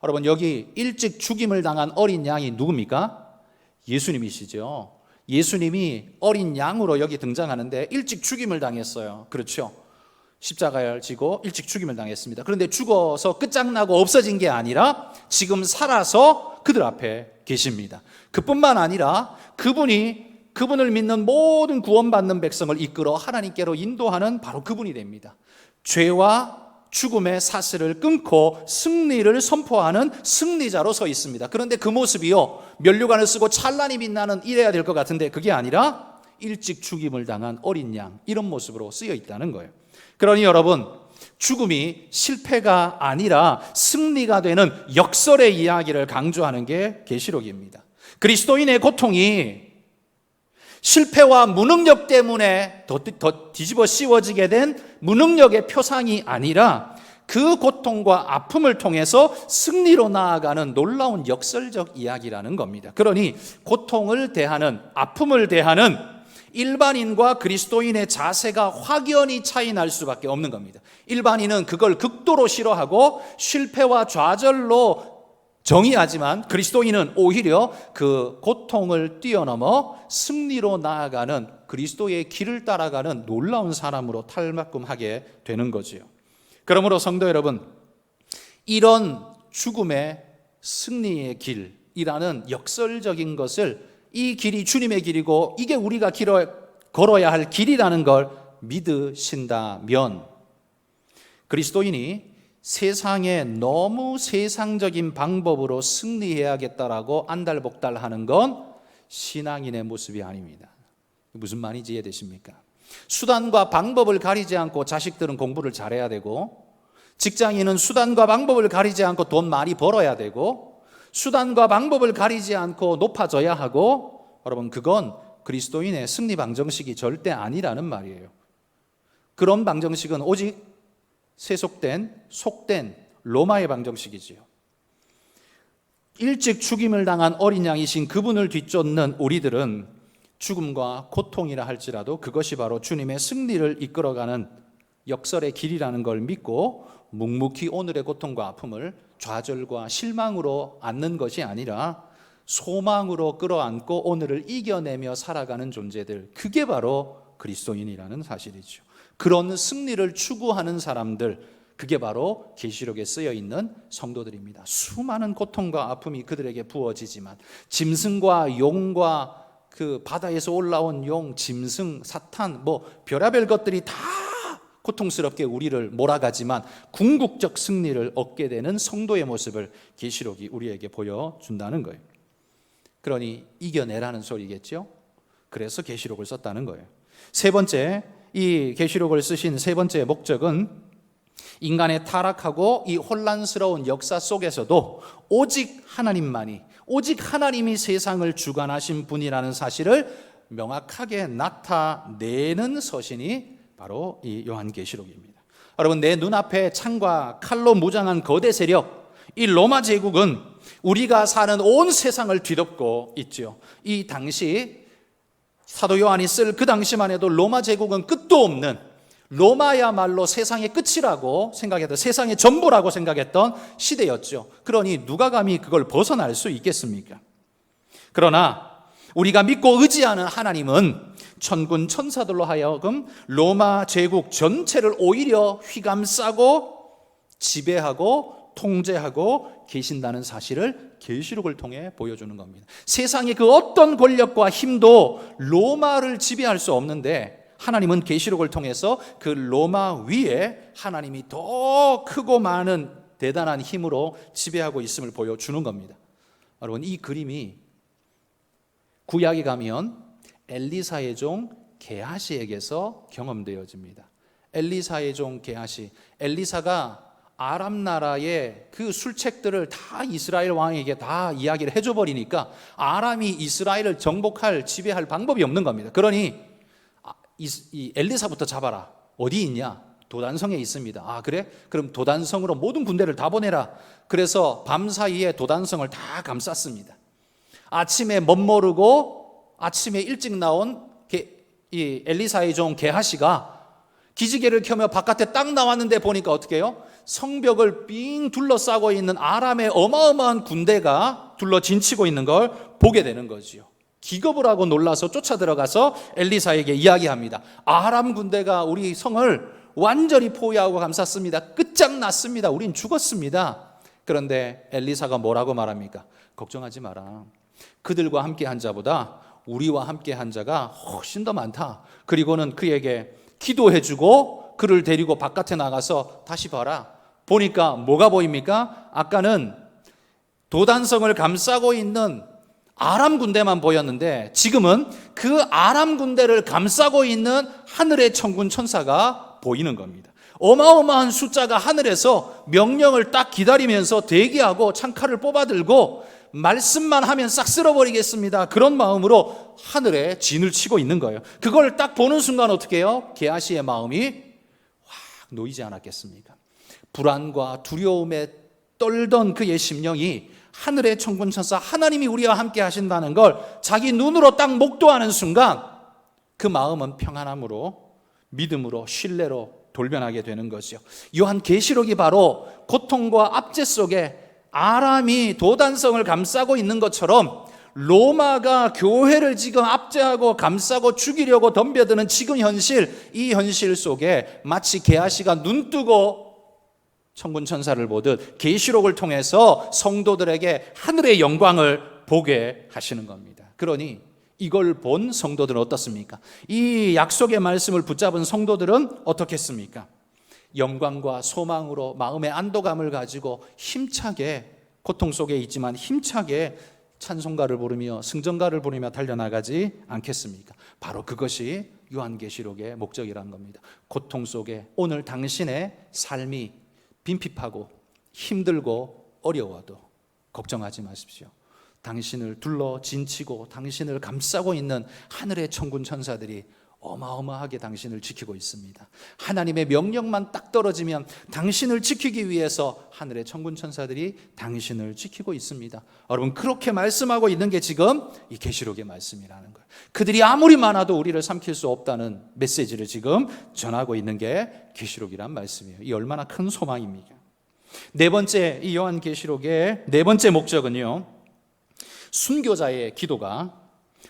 여러분, 여기 일찍 죽임을 당한 어린 양이 누굽니까? 예수님이시죠. 예수님이 어린 양으로 여기 등장하는데 일찍 죽임을 당했어요. 그렇죠. 십자가를 지고 일찍 죽임을 당했습니다. 그런데 죽어서 끝장나고 없어진 게 아니라 지금 살아서 그들 앞에 계십니다. 그뿐만 아니라 그분을 믿는 모든 구원받는 백성을 이끌어 하나님께로 인도하는 바로 그분이 됩니다. 죄와 죽음의 사슬을 끊고 승리를 선포하는 승리자로 서 있습니다. 그런데 그 모습이요, 면류관을 쓰고 찬란히 빛나는 이래야 될 것 같은데 그게 아니라 일찍 죽임을 당한 어린 양, 이런 모습으로 쓰여 있다는 거예요. 그러니 여러분, 죽음이 실패가 아니라 승리가 되는 역설의 이야기를 강조하는 게 계시록입니다. 그리스도인의 고통이 실패와 무능력 때문에 더 뒤집어 씌워지게 된 무능력의 표상이 아니라 그 고통과 아픔을 통해서 승리로 나아가는 놀라운 역설적 이야기라는 겁니다. 그러니 고통을 대하는, 아픔을 대하는 일반인과 그리스도인의 자세가 확연히 차이 날 수밖에 없는 겁니다. 일반인은 그걸 극도로 싫어하고 실패와 좌절로 정의하지만 그리스도인은 오히려 그 고통을 뛰어넘어 승리로 나아가는 그리스도의 길을 따라가는 놀라운 사람으로 탈바꿈하게 되는 거지요. 그러므로 성도 여러분, 이런 죽음의 승리의 길이라는 역설적인 것을, 이 길이 주님의 길이고 이게 우리가 걸어야 할 길이라는 걸 믿으신다면 그리스도인이 세상에 너무 세상적인 방법으로 승리해야겠다라고 안달복달하는 건 신앙인의 모습이 아닙니다. 무슨 말인지 이해되십니까? 수단과 방법을 가리지 않고 자식들은 공부를 잘해야 되고, 직장인은 수단과 방법을 가리지 않고 돈 많이 벌어야 되고, 수단과 방법을 가리지 않고 높아져야 하고, 여러분 그건 그리스도인의 승리 방정식이 절대 아니라는 말이에요. 그런 방정식은 오직 속된 로마의 방정식이지요. 일찍 죽임을 당한 어린 양이신 그분을 뒤쫓는 우리들은 죽음과 고통이라 할지라도 그것이 바로 주님의 승리를 이끌어가는 역설의 길이라는 걸 믿고 묵묵히 오늘의 고통과 아픔을 좌절과 실망으로 안는 것이 아니라 소망으로 끌어안고 오늘을 이겨내며 살아가는 존재들, 그게 바로 그리스도인이라는 사실이죠. 그런 승리를 추구하는 사람들, 그게 바로 계시록에 쓰여 있는 성도들입니다. 수많은 고통과 아픔이 그들에게 부어지지만 짐승과 용과 그 바다에서 올라온 용, 짐승, 사탄, 별의별 것들이 다 고통스럽게 우리를 몰아가지만 궁극적 승리를 얻게 되는 성도의 모습을 계시록이 우리에게 보여준다는 거예요. 그러니 이겨내라는 소리겠죠. 그래서 계시록을 썼다는 거예요. 세 번째, 이 계시록을 쓰신 세 번째 목적은 인간의 타락하고 이 혼란스러운 역사 속에서도 오직 하나님이 세상을 주관하신 분이라는 사실을 명확하게 나타내는 서신이 바로 이 요한계시록입니다. 여러분, 내 눈앞에 창과 칼로 무장한 거대 세력, 이 로마 제국은 우리가 사는 온 세상을 뒤덮고 있죠. 이 당시 사도 요한이 쓸 그 당시만 해도 로마 제국은 끝도 없는, 로마야말로 세상의 끝이라고 생각했던, 세상의 전부라고 생각했던 시대였죠. 그러니 누가 감히 그걸 벗어날 수 있겠습니까? 그러나 우리가 믿고 의지하는 하나님은 천군 천사들로 하여금 로마 제국 전체를 오히려 휘감싸고 지배하고 통제하고 계신다는 사실을 계시록을 통해 보여주는 겁니다. 세상의 그 어떤 권력과 힘도 로마를 지배할 수 없는데 하나님은 계시록을 통해서 그 로마 위에 하나님이 더 크고 많은 대단한 힘으로 지배하고 있음을 보여주는 겁니다. 여러분, 이 그림이 구약에 가면 엘리사의 종 게하시에게서 경험되어집니다. 엘리사의 종 게하시, 엘리사가 아람 나라의 그 술책들을 다 이스라엘 왕에게 다 이야기를 해줘버리니까 아람이 이스라엘을 정복할, 지배할 방법이 없는 겁니다. 그러니 이 엘리사부터 잡아라. 어디 있냐? 도단성에 있습니다. 아, 그래? 그럼 도단성으로 모든 군대를 다 보내라. 그래서 밤사이에 도단성을 다 감쌌습니다. 아침에 멋모르고 아침에 일찍 나온 이 엘리사의 종 게하시가 기지개를 켜며 바깥에 딱 나왔는데 보니까 어떻게 해요? 성벽을 삥 둘러싸고 있는 아람의 어마어마한 군대가 둘러 진치고 있는 걸 보게 되는 거지요. 기겁을 하고 놀라서 쫓아 들어가서 엘리사에게 이야기합니다. 아람 군대가 우리 성을 완전히 포위하고 감쌌습니다. 끝장났습니다. 우린 죽었습니다. 그런데 엘리사가 뭐라고 말합니까? 걱정하지 마라. 그들과 함께 한 자보다 우리와 함께 한 자가 훨씬 더 많다. 그리고는 그에게 기도해주고 그를 데리고 바깥에 나가서 다시 봐라. 보니까 뭐가 보입니까? 아까는 도단성을 감싸고 있는 아람 군대만 보였는데 지금은 그 아람 군대를 감싸고 있는 하늘의 천군 천사가 보이는 겁니다. 어마어마한 숫자가 하늘에서 명령을 딱 기다리면서 대기하고 창칼을 뽑아들고 말씀만 하면 싹 쓸어버리겠습니다. 그런 마음으로 하늘에 진을 치고 있는 거예요. 그걸 딱 보는 순간 어떻게 해요? 게하시의 마음이 확 놓이지 않았겠습니까? 불안과 두려움에 떨던 그의 심령이 하늘의 천군천사 하나님이 우리와 함께 하신다는 걸 자기 눈으로 딱 목도하는 순간 그 마음은 평안함으로, 믿음으로, 신뢰로 돌변하게 되는 것이요. 요한계시록이 바로 고통과 압제 속에 아람이 도단성을 감싸고 있는 것처럼 로마가 교회를 지금 압제하고 감싸고 죽이려고 덤벼드는 지금 현실, 이 현실 속에 마치 게하시가 눈뜨고 천군 천사를 보듯 계시록을 통해서 성도들에게 하늘의 영광을 보게 하시는 겁니다. 그러니 이걸 본 성도들은 어떻습니까? 이 약속의 말씀을 붙잡은 성도들은 어떻겠습니까? 영광과 소망으로 마음의 안도감을 가지고 힘차게, 고통 속에 있지만 힘차게 찬송가를 부르며 승전가를 부르며 달려나가지 않겠습니까? 바로 그것이 요한계시록의 목적이란 겁니다. 고통 속에 오늘 당신의 삶이 빈핍하고 힘들고 어려워도 걱정하지 마십시오. 당신을 둘러 진치고 당신을 감싸고 있는 하늘의 천군 천사들이 어마어마하게 당신을 지키고 있습니다. 하나님의 명령만 딱 떨어지면 당신을 지키기 위해서 하늘의 천군 천사들이 당신을 지키고 있습니다. 여러분, 그렇게 말씀하고 있는 게 지금 이 계시록의 말씀이라는 거예요. 그들이 아무리 많아도 우리를 삼킬 수 없다는 메시지를 지금 전하고 있는 게 계시록이란 말씀이에요. 이 얼마나 큰 소망입니까? 네 번째, 이 요한계시록의 네 번째 목적은요, 순교자의 기도가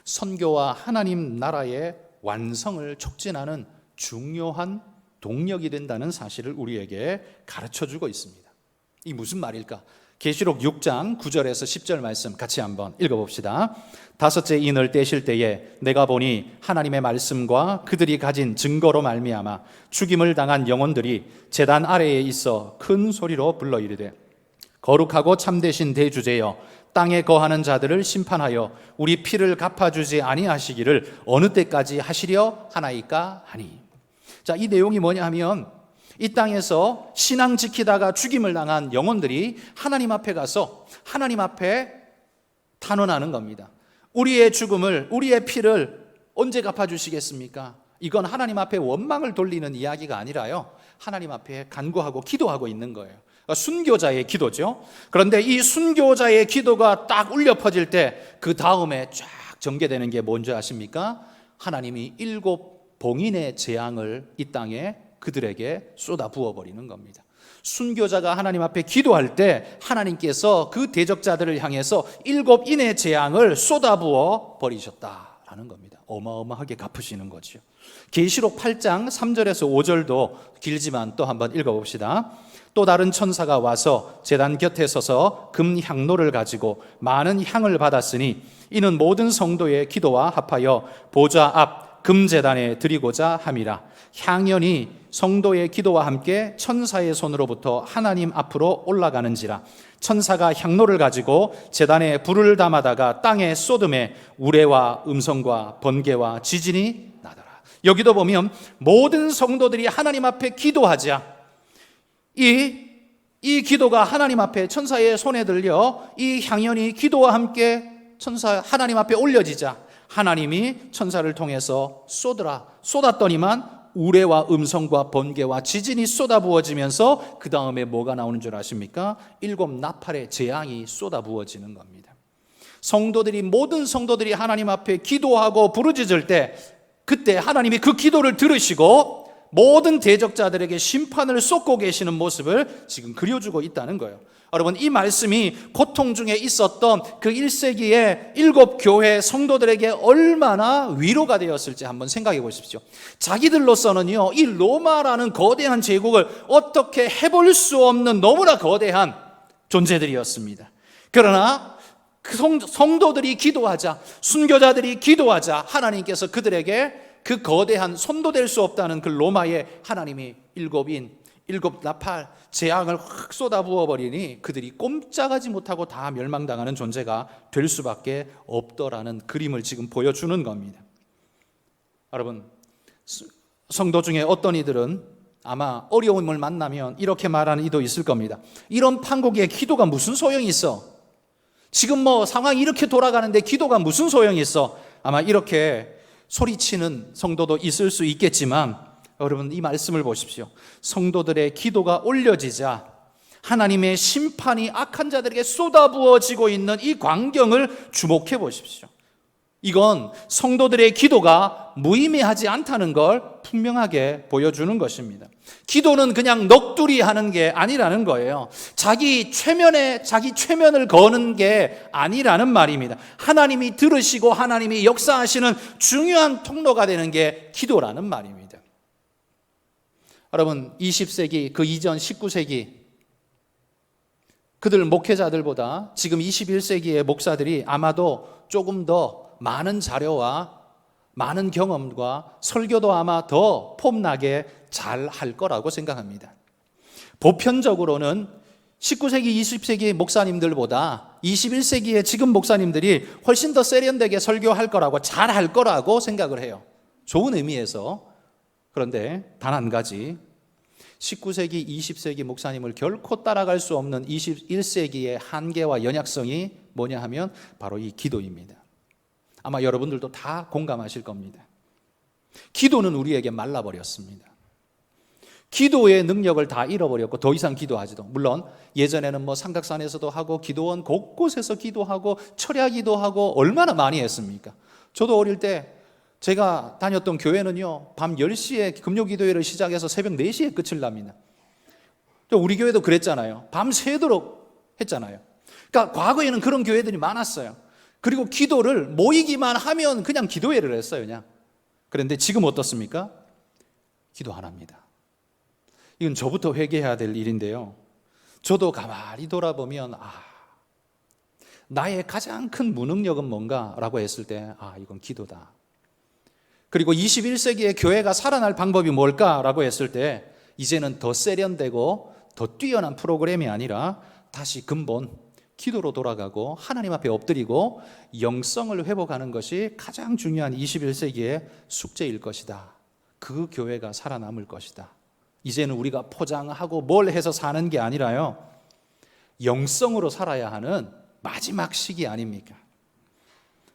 선교와 하나님 나라의 완성을 촉진하는 중요한 동력이 된다는 사실을 우리에게 가르쳐주고 있습니다. 이 무슨 말일까? 계시록 6장 9절에서 10절 말씀 같이 한번 읽어봅시다. 다섯째 인을 떼실 때에 내가 보니 하나님의 말씀과 그들이 가진 증거로 말미암아 죽임을 당한 영혼들이 제단 아래에 있어 큰 소리로 불러 이르되 거룩하고 참되신 대주제여 땅에 거하는 자들을 심판하여 우리 피를 갚아주지 아니하시기를 어느 때까지 하시려 하나이까 하니. 자, 이 내용이 뭐냐 하면 이 땅에서 신앙 지키다가 죽임을 당한 영혼들이 하나님 앞에 가서 하나님 앞에 탄원하는 겁니다. 우리의 죽음을, 우리의 피를 언제 갚아주시겠습니까? 이건 하나님 앞에 원망을 돌리는 이야기가 아니라요, 하나님 앞에 간구하고 기도하고 있는 거예요. 순교자의 기도죠. 그런데 이 순교자의 기도가 딱 울려 퍼질 때 그 다음에 쫙 전개되는 게 뭔지 아십니까? 하나님이 7 봉인의 재앙을 이 땅에 그들에게 쏟아 부어버리는 겁니다. 순교자가 하나님 앞에 기도할 때 하나님께서 그 대적자들을 향해서 7 인의 재앙을 쏟아 부어 버리셨다라는 겁니다. 어마어마하게 갚으시는 거죠. 계시록 8장 3절에서 5절도 길지만 또 한번 읽어봅시다. 또 다른 천사가 와서 제단 곁에 서서 금 향로를 가지고 많은 향을 받았으니 이는 모든 성도의 기도와 합하여 보좌 앞 금제단에 드리고자 함이라. 향연이 성도의 기도와 함께 천사의 손으로부터 하나님 앞으로 올라가는지라. 천사가 향로를 가지고 제단에 불을 담아다가 땅에 쏟음에 우레와 음성과 번개와 지진이 나더라. 여기도 보면 모든 성도들이 하나님 앞에 기도하자 이 기도가 하나님 앞에 천사의 손에 들려 이 향연이 기도와 함께 하나님 앞에 올려지자 하나님이 천사를 통해서 쏟았더니만 우레와 음성과 번개와 지진이 쏟아부어지면서 그 다음에 뭐가 나오는 줄 아십니까? 7 나팔의 재앙이 쏟아부어지는 겁니다. 모든 성도들이 하나님 앞에 기도하고 부르짖을 때 그때 하나님이 그 기도를 들으시고 모든 대적자들에게 심판을 쏟고 계시는 모습을 지금 그려주고 있다는 거예요. 여러분, 이 말씀이 고통 중에 있었던 그 1세기의 7 교회 성도들에게 얼마나 위로가 되었을지 한번 생각해 보십시오. 자기들로서는요, 이 로마라는 거대한 제국을 어떻게 해볼 수 없는 너무나 거대한 존재들이었습니다. 그러나 그 성도들이 기도하자, 순교자들이 기도하자 하나님께서 그들에게 그 거대한 손도 댈 수 없다는 그 로마의 하나님이 7 나팔 재앙을 확 쏟아부어 버리니 그들이 꼼짝하지 못하고 다 멸망당하는 존재가 될 수밖에 없더라는 그림을 지금 보여주는 겁니다. 여러분, 성도 중에 어떤 이들은 아마 어려움을 만나면 이렇게 말하는 이도 있을 겁니다. 이런 판국에 기도가 무슨 소용이 있어? 지금 상황이 이렇게 돌아가는데 기도가 무슨 소용이 있어? 아마 이렇게 소리치는 성도도 있을 수 있겠지만 여러분, 이 말씀을 보십시오. 성도들의 기도가 올려지자 하나님의 심판이 악한 자들에게 쏟아부어지고 있는 이 광경을 주목해 보십시오. 이건 성도들의 기도가 무의미하지 않다는 걸 분명하게 보여주는 것입니다. 기도는 그냥 넋두리 하는 게 아니라는 거예요. 자기 최면을 거는 게 아니라는 말입니다. 하나님이 들으시고 하나님이 역사하시는 중요한 통로가 되는 게 기도라는 말입니다. 여러분, 20세기 그 이전 19세기 그들 목회자들보다 지금 21세기의 목사들이 아마도 조금 더 많은 자료와 많은 경험과 설교도 아마 더 폼나게 잘 할 거라고 생각합니다. 보편적으로는 19세기, 20세기 목사님들보다 21세기의 지금 목사님들이 훨씬 더 세련되게 설교할 거라고 잘 할 거라고 생각을 해요. 좋은 의미에서. 그런데 단 한 가지, 19세기, 20세기 목사님을 결코 따라갈 수 없는 21세기의 한계와 연약성이 뭐냐 하면 바로 이 기도입니다. 아마 여러분들도 다 공감하실 겁니다. 기도는 우리에게 말라버렸습니다. 기도의 능력을 다 잃어버렸고 더 이상 기도하지도, 물론 예전에는 뭐 삼각산에서도 하고 기도원 곳곳에서 기도하고 철야 기도하고 얼마나 많이 했습니까? 저도 어릴 때 제가 다녔던 교회는요, 밤 10시에 금요기도회를 시작해서 새벽 4시에 끝을 납니다. 우리 교회도 그랬잖아요. 밤 새도록 했잖아요. 그러니까 과거에는 그런 교회들이 많았어요. 그리고 기도를 모이기만 하면 그냥 기도회를 했어요, 그냥. 그런데 지금 어떻습니까? 기도 안 합니다. 이건 저부터 회개해야 될 일인데요. 저도 가만히 돌아보면 나의 가장 큰 무능력은 뭔가라고 했을 때 이건 기도다. 그리고 21세기의 교회가 살아날 방법이 뭘까라고 했을 때 이제는 더 세련되고 더 뛰어난 프로그램이 아니라 다시 근본 기도로 돌아가고 하나님 앞에 엎드리고 영성을 회복하는 것이 가장 중요한 21세기의 숙제일 것이다. 그 교회가 살아남을 것이다. 이제는 우리가 포장하고 뭘 해서 사는 게 아니라요, 영성으로 살아야 하는 마지막 시기 아닙니까?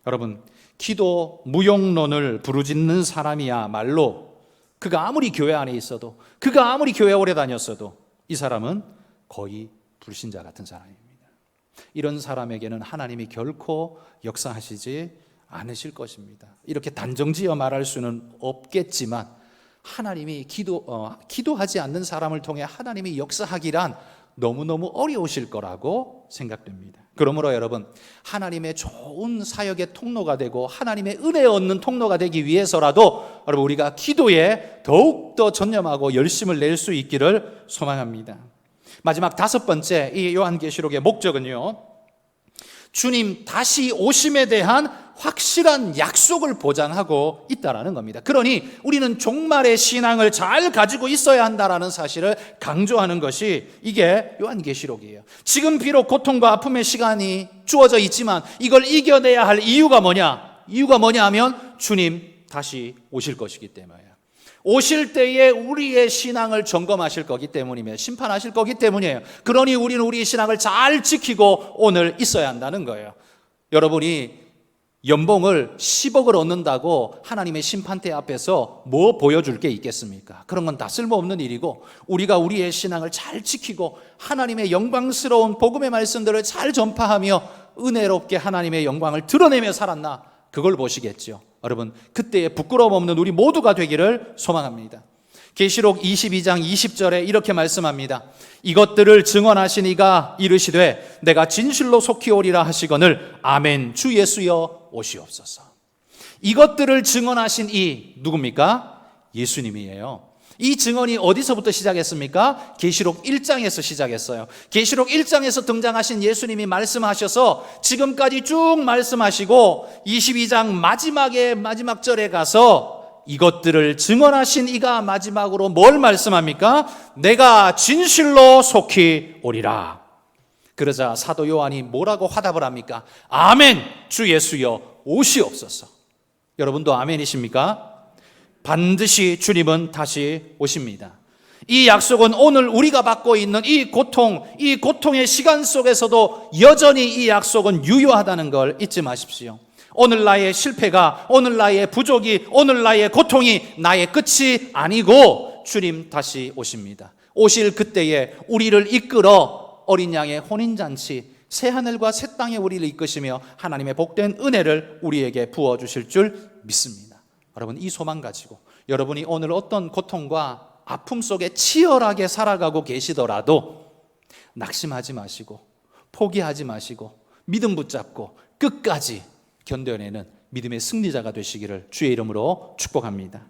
여러분, 기도 무용론을 부르짖는 사람이야말로 그가 아무리 교회 안에 있어도, 그가 아무리 교회 오래 다녔어도 이 사람은 거의 불신자 같은 사람입니다. 이런 사람에게는 하나님이 결코 역사하시지 않으실 것입니다. 이렇게 단정지어 말할 수는 없겠지만 하나님이 기도하지 않는 사람을 통해 하나님이 역사하기란 너무너무 어려우실 거라고 생각됩니다. 그러므로 여러분, 하나님의 좋은 사역의 통로가 되고 하나님의 은혜 얻는 통로가 되기 위해서라도 여러분, 우리가 기도에 더욱더 전념하고 열심을 낼 수 있기를 소망합니다. 마지막 5번째, 이 요한계시록의 목적은요, 주님 다시 오심에 대한 확실한 약속을 보장하고 있다는 겁니다. 그러니 우리는 종말의 신앙을 잘 가지고 있어야 한다는 사실을 강조하는 것이 이게 요한계시록이에요. 지금 비록 고통과 아픔의 시간이 주어져 있지만 이걸 이겨내야 할 이유가 뭐냐? 이유가 뭐냐 하면 주님 다시 오실 것이기 때문이에요. 오실 때에 우리의 신앙을 점검하실 거기 때문이며 심판하실 거기 때문이에요. 그러니 우리는 우리의 신앙을 잘 지키고 오늘 있어야 한다는 거예요. 여러분이 연봉을 10억을 얻는다고 하나님의 심판대 앞에서 뭐 보여줄 게 있겠습니까? 그런 건 다 쓸모없는 일이고, 우리가 우리의 신앙을 잘 지키고 하나님의 영광스러운 복음의 말씀들을 잘 전파하며 은혜롭게 하나님의 영광을 드러내며 살았나, 그걸 보시겠죠. 여러분, 그때에 부끄러움 없는 우리 모두가 되기를 소망합니다. 계시록 22장 20절에 이렇게 말씀합니다. 이것들을 증언하신 이가 이르시되 내가 진실로 속히 오리라 하시거늘 아멘 주 예수여 오시옵소서. 이것들을 증언하신 이 누굽니까? 예수님이에요. 이 증언이 어디서부터 시작했습니까? 계시록 1장에서 시작했어요. 계시록 1장에서 등장하신 예수님이 말씀하셔서 지금까지 쭉 말씀하시고 22장 마지막 절에 가서 이것들을 증언하신 이가 마지막으로 뭘 말씀합니까? 내가 진실로 속히 오리라. 그러자 사도 요한이 뭐라고 화답을 합니까? 아멘 주 예수여 오시옵소서. 여러분도 아멘이십니까? 반드시 주님은 다시 오십니다. 이 약속은 오늘 우리가 받고 있는 이 고통의 시간 속에서도 여전히 이 약속은 유효하다는 걸 잊지 마십시오. 오늘 나의 실패가, 오늘 나의 부족이, 오늘 나의 고통이 나의 끝이 아니고 주님 다시 오십니다. 오실 그때에 우리를 이끌어 어린 양의 혼인잔치, 새하늘과 새 땅에 우리를 이끄시며 하나님의 복된 은혜를 우리에게 부어주실 줄 믿습니다. 여러분, 이 소망 가지고 여러분이 오늘 어떤 고통과 아픔 속에 치열하게 살아가고 계시더라도 낙심하지 마시고 포기하지 마시고 믿음 붙잡고 끝까지 견뎌내는 믿음의 승리자가 되시기를 주의 이름으로 축복합니다.